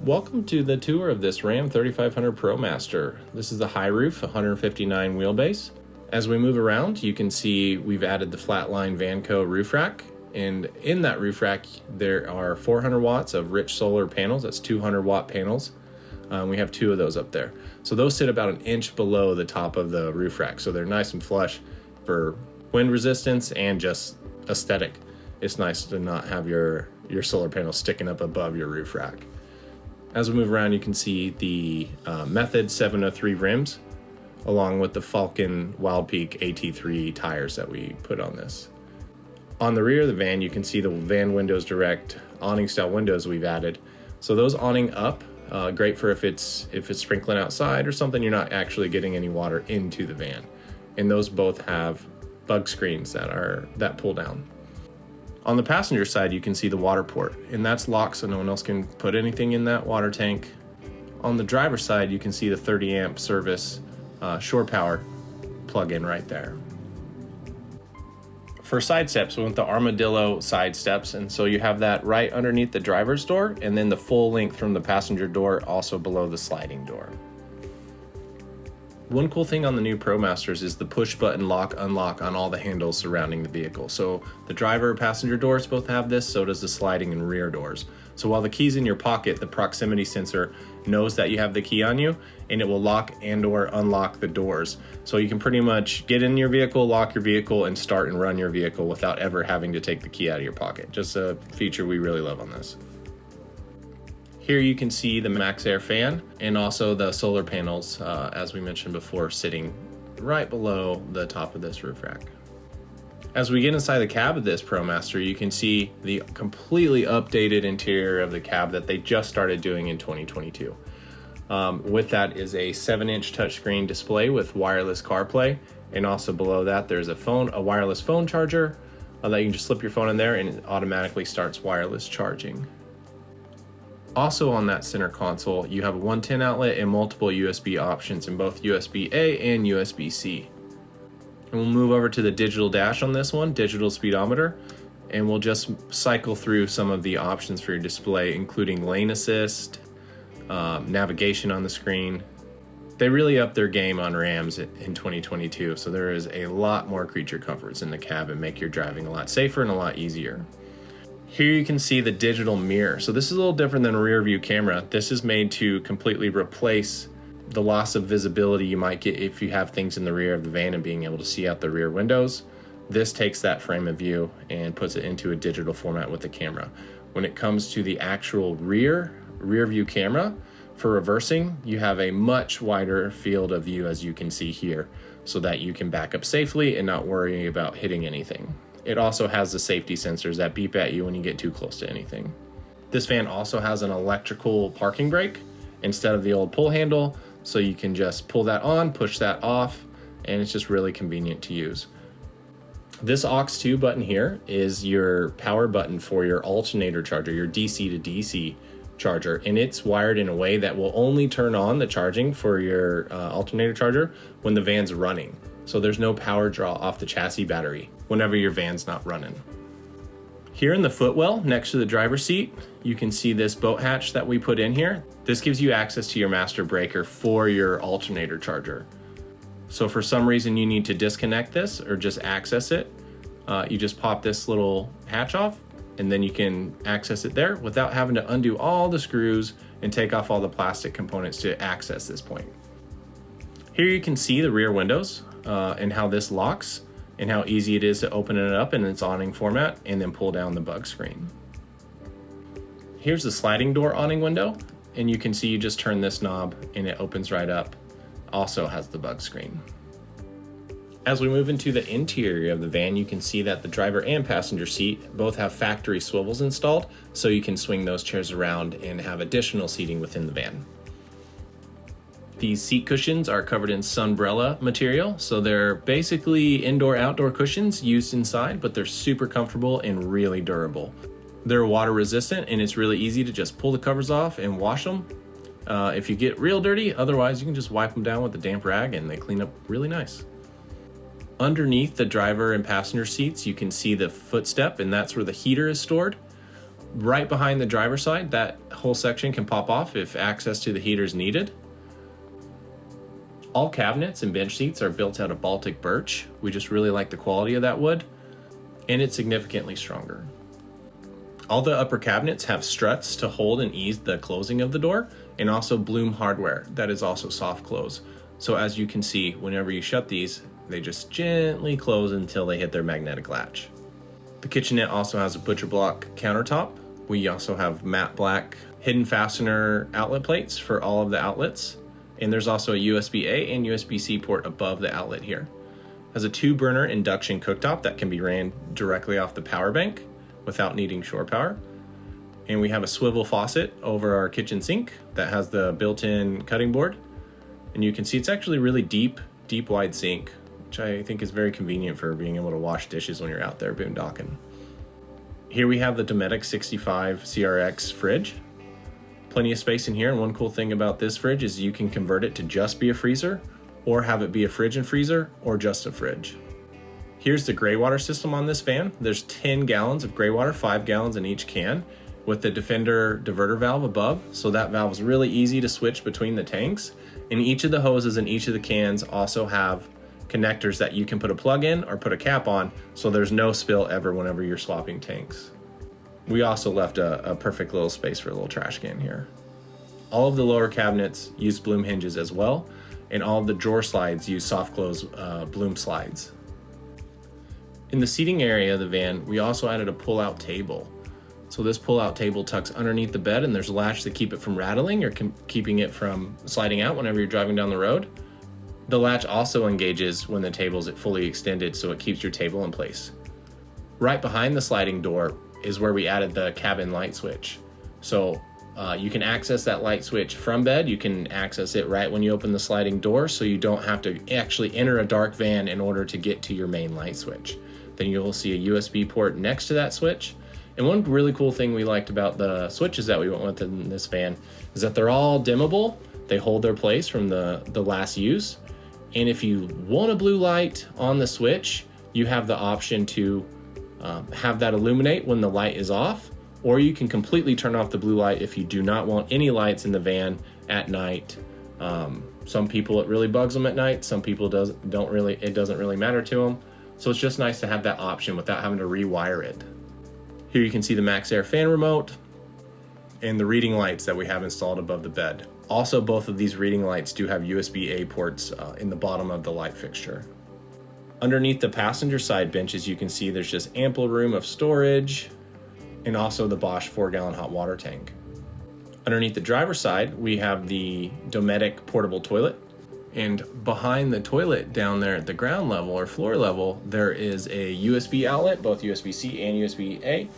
Welcome to the tour of this Ram 3500 Promaster. This is the high roof, 159 wheelbase. As we move around, you can see we've added the flatline Vanco roof rack. And in that roof rack, there are 400 watts of rich solar panels. That's 200 watt panels. We have 2 of those up there. So those sit about an inch below the top of the roof rack. So they're nice and flush for wind resistance and just aesthetic. It's nice to not have your solar panels sticking up above your roof rack. As we move around, you can see the Method 703 rims, along with the Falcon Wild Peak AT3 tires that we put on this. On the rear of the van, you can see the Van Windows Direct awning style windows we've added. So those awning up, great for if it's sprinkling outside or something, you're not actually getting any water into the van. And those both have bug screens that pull down. On the passenger side, you can see the water port, and that's locked so no one else can put anything in that water tank. On the driver's side, you can see the 30 amp service shore power plug-in right there. For side steps, we went the armadillo side steps, and so you have that right underneath the driver's door, and then the full length from the passenger door also below the sliding door. One cool thing on the new Promasters is the push button lock unlock on all the handles surrounding the vehicle. So the driver passenger doors both have this, so does the sliding and rear doors. So while the key's in your pocket, the proximity sensor knows that you have the key on you, and it will lock and or unlock the doors. So you can pretty much get in your vehicle, lock your vehicle, and start and run your vehicle without ever having to take the key out of your pocket. Just a feature we really love on this. Here you can see the Max Air fan and also the solar panels, as we mentioned before, sitting right below the top of this roof rack. As we get inside the cab of this Promaster, you can see the completely updated interior of the cab that they just started doing in 2022. With that is a 7-inch touchscreen display with wireless CarPlay, and also below that there's a wireless phone charger that you can just slip your phone in there and it automatically starts wireless charging. Also on that center console, you have a 110 outlet and multiple USB options in both USB-A and USB-C. And we'll move over to the digital dash on this one, digital speedometer, and we'll just cycle through some of the options for your display, including lane assist, navigation on the screen. They really upped their game on Rams in 2022, so there is a lot more creature comforts in the cab and make your driving a lot safer and a lot easier. Here you can see the digital mirror. So this is a little different than a rear view camera. This is made to completely replace the loss of visibility you might get if you have things in the rear of the van and being able to see out the rear windows. This takes that frame of view and puts it into a digital format with the camera. When it comes to the actual rear view camera, for reversing, you have a much wider field of view, as you can see here, so that you can back up safely and not worry about hitting anything. It also has the safety sensors that beep at you when you get too close to anything. This van also has an electrical parking brake instead of the old pull handle, so you can just pull that on, push that off, and it's just really convenient to use. This aux2 button here is your power button for your alternator charger, your DC to DC charger, and it's wired in a way that will only turn on the charging for your alternator charger when the van's running. So there's no power draw off the chassis battery whenever your van's not running. Here in the footwell next to the driver's seat, you can see this boat hatch that we put in here. This gives you access to your master breaker for your alternator charger. So for some reason you need to disconnect this or just access it, you just pop this little hatch off and then you can access it there without having to undo all the screws and take off all the plastic components to access this point. Here you can see the rear windows and how this locks and how easy it is to open it up in its awning format and then pull down the bug screen. Here's the sliding door awning window, and you can see you just turn this knob and it opens right up. Also has the bug screen. As we move into the interior of the van, you can see that the driver and passenger seat both have factory swivels installed, so you can swing those chairs around and have additional seating within the van. These seat cushions are covered in Sunbrella material, so they're basically indoor-outdoor cushions used inside, but they're super comfortable and really durable. They're water resistant, and it's really easy to just pull the covers off and wash them if you get real dirty. Otherwise, you can just wipe them down with a damp rag and they clean up really nice. Underneath the driver and passenger seats, you can see the footstep, and that's where the heater is stored. Right behind the driver's side, that whole section can pop off if access to the heater is needed. All cabinets and bench seats are built out of Baltic Birch. We just really like the quality of that wood, and it's significantly stronger. All the upper cabinets have struts to hold and ease the closing of the door, and also Blum hardware that is also soft close. So as you can see, whenever you shut these, they just gently close until they hit their magnetic latch. The kitchenette also has a butcher block countertop. We also have matte black hidden fastener outlet plates for all of the outlets. And there's also a USB-A and USB-C port above the outlet here. It has a 2-burner induction cooktop that can be ran directly off the power bank without needing shore power. And we have a swivel faucet over our kitchen sink that has the built-in cutting board. And you can see it's actually really deep wide sink, which I think is very convenient for being able to wash dishes when you're out there boondocking. Here we have the Dometic 65 CRX fridge. Plenty of space in here, and one cool thing about this fridge is you can convert it to just be a freezer, or have it be a fridge and freezer, or just a fridge. Here's the gray water system on this fan. There's 10 gallons of gray water, 5 gallons in each can, with the Defender diverter valve above, so that valve is really easy to switch between the tanks. And each of the hoses in each of the cans also have connectors that you can put a plug in or put a cap on, so there's no spill ever whenever you're swapping tanks. We also left a perfect little space for a little trash can here. All of the lower cabinets use Blum hinges as well, and all of the drawer slides use soft close Blum slides. In the seating area of the van, we also added a pull-out table. So this pull-out table tucks underneath the bed, and there's a latch to keep it from rattling or keeping it from sliding out whenever you're driving down the road. The latch also engages when the table's fully extended, so it keeps your table in place. Right behind the sliding door is where we added the cabin light switch. So you can access that light switch from bed. You can access it right when you open the sliding door, so you don't have to actually enter a dark van in order to get to your main light switch. Then you'll see a USB port next to that switch. And one really cool thing we liked about the switches that we went with in this van is that they're all dimmable. They hold their place from the last use. And if you want a blue light on the switch, you have the option to have that illuminate when the light is off, or you can completely turn off the blue light if you do not want any lights in the van at night. Some people, it really bugs them at night. Some people it doesn't really matter to them. So it's just nice to have that option without having to rewire it. Here you can see the Max Air fan remote and the reading lights that we have installed above the bed. Also, both of these reading lights do have USB-A ports in the bottom of the light fixture. Underneath the passenger side benches, you can see there's just ample room of storage, and also the Bosch 4-gallon hot water tank. Underneath the driver's side, we have the Dometic portable toilet. And behind the toilet down there at the ground level or floor level, there is a USB outlet, both USB-C and USB-A,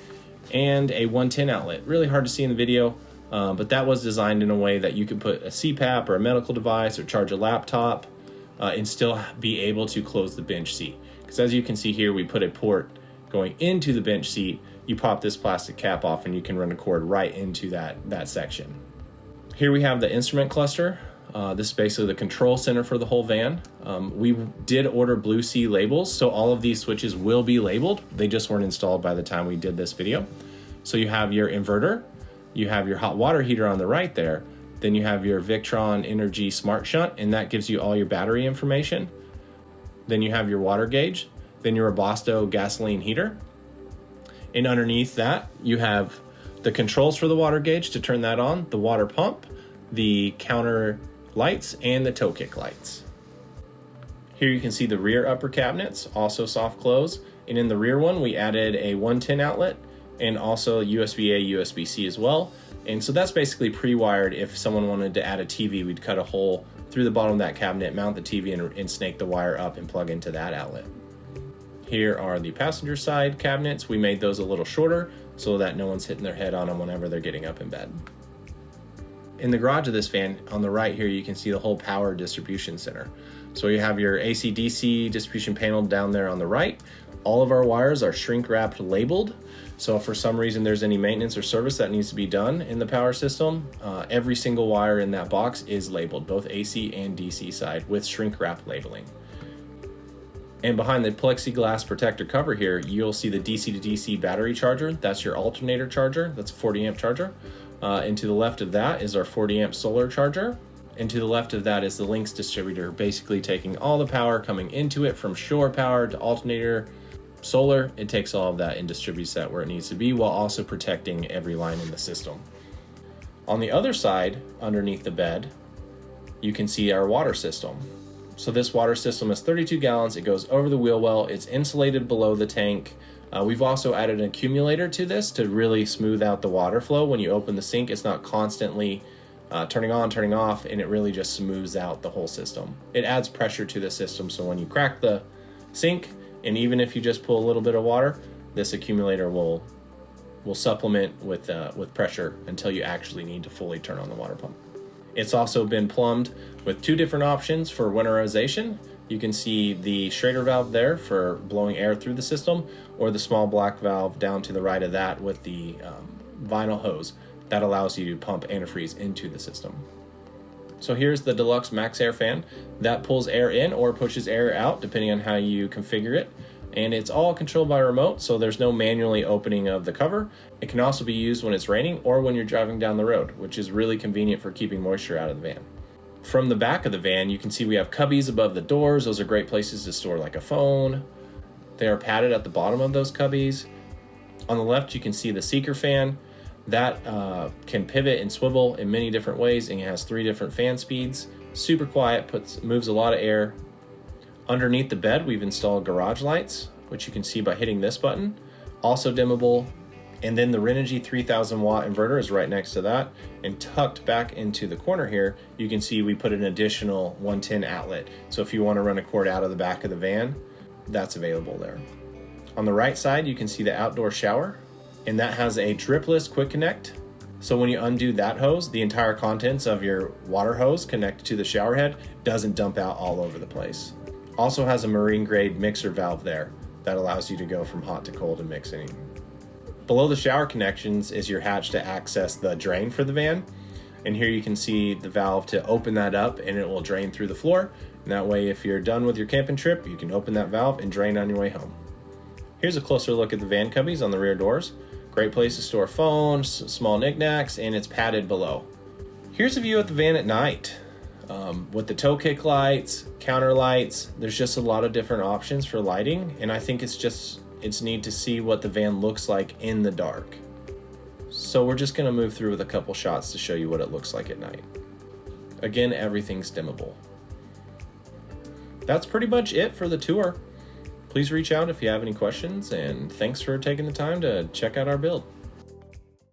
and a 110 outlet. Really hard to see in the video, but that was designed in a way that you could put a CPAP or a medical device or charge a laptop and still be able to close the bench seat. Because as you can see here, we put a port going into the bench seat. You pop this plastic cap off and you can run a cord right into that section. Here we have the instrument cluster. This is basically the control center for the whole van. We did order Blue Sea labels, so all of these switches will be labeled. They just weren't installed by the time we did this video. So you have your inverter, you have your hot water heater on the right there, then you have your Victron Energy Smart Shunt, and that gives you all your battery information. Then you have your water gauge, then your Robusto gasoline heater. And underneath that, you have the controls for the water gauge to turn that on, the water pump, the counter lights, and the toe kick lights. Here you can see the rear upper cabinets, also soft close. And in the rear one, we added a 110 outlet and also USB-A, USB-C as well. And so that's basically pre-wired. If someone wanted to add a TV, we'd cut a hole through the bottom of that cabinet, mount the TV, and snake the wire up and plug into that outlet. Here are the passenger side cabinets. We made those a little shorter so that no one's hitting their head on them whenever they're getting up in bed. In the garage of this van, on the right here, you can see the whole power distribution center. So you have your AC DC distribution panel down there on the right. All of our wires are shrink wrapped labeled. So if for some reason there's any maintenance or service that needs to be done in the power system, every single wire in that box is labeled, both AC and DC side, with shrink wrap labeling. And behind the plexiglass protector cover here, you'll see the DC to DC battery charger. That's your alternator charger. That's a 40 amp charger. And to the left of that is our 40 amp solar charger. And to the left of that is the Lynx distributor, basically taking all the power coming into it from shore power to alternator, solar. It takes all of that and distributes that where it needs to be while also protecting every line in the system. On the other side, underneath the bed, you can see our water system. So this water system is 32 gallons. It goes over the wheel well. It's insulated below the tank. We've also added an accumulator to this to really smooth out the water flow. When you open the sink, it's not constantly turning on, turning off, and it really just smooths out the whole system. It adds pressure to the system, so when you crack the sink, and even if you just pull a little bit of water, this accumulator will supplement with pressure until you actually need to fully turn on the water pump. It's also been plumbed with 2 different options for winterization. You can see the Schrader valve there for blowing air through the system, or the small black valve down to the right of that with the vinyl hose that allows you to pump antifreeze into the system. So here's the Deluxe Max Air fan that pulls air in or pushes air out depending on how you configure it. And it's all controlled by remote, so there's no manually opening of the cover. It can also be used when it's raining or when you're driving down the road, which is really convenient for keeping moisture out of the van. From the back of the van, you can see we have cubbies above the doors. Those are great places to store like a phone. They are padded at the bottom of those cubbies. On the left, you can see the seeker fan. That can pivot and swivel in many different ways, and it has 3 different fan speeds. Super quiet, moves a lot of air. Underneath the bed, we've installed garage lights, which you can see by hitting this button. Also dimmable. And then the Renogy 3000 watt inverter is right next to that. And tucked back into the corner here, you can see we put an additional 110 outlet. So if you want to run a cord out of the back of the van, that's available there. On the right side, you can see the outdoor shower, and that has a dripless quick connect. So when you undo that hose, the entire contents of your water hose connected to the shower head doesn't dump out all over the place. Also has a marine grade mixer valve there that allows you to go from hot to cold and mixing. Below the shower connections is your hatch to access the drain for the van. And here you can see the valve to open that up, and it will drain through the floor. And that way, if you're done with your camping trip, you can open that valve and drain on your way home. Here's a closer look at the van cubbies on the rear doors. Great place to store phones, small knickknacks, and it's padded below. Here's a view of the van at night. With the toe kick lights, counter lights, there's just a lot of different options for lighting, and I think it's neat to see what the van looks like in the dark. So we're just gonna move through with a couple shots to show you what it looks like at night. Again, everything's dimmable. That's pretty much it for the tour. Please reach out if you have any questions, and thanks for taking the time to check out our build.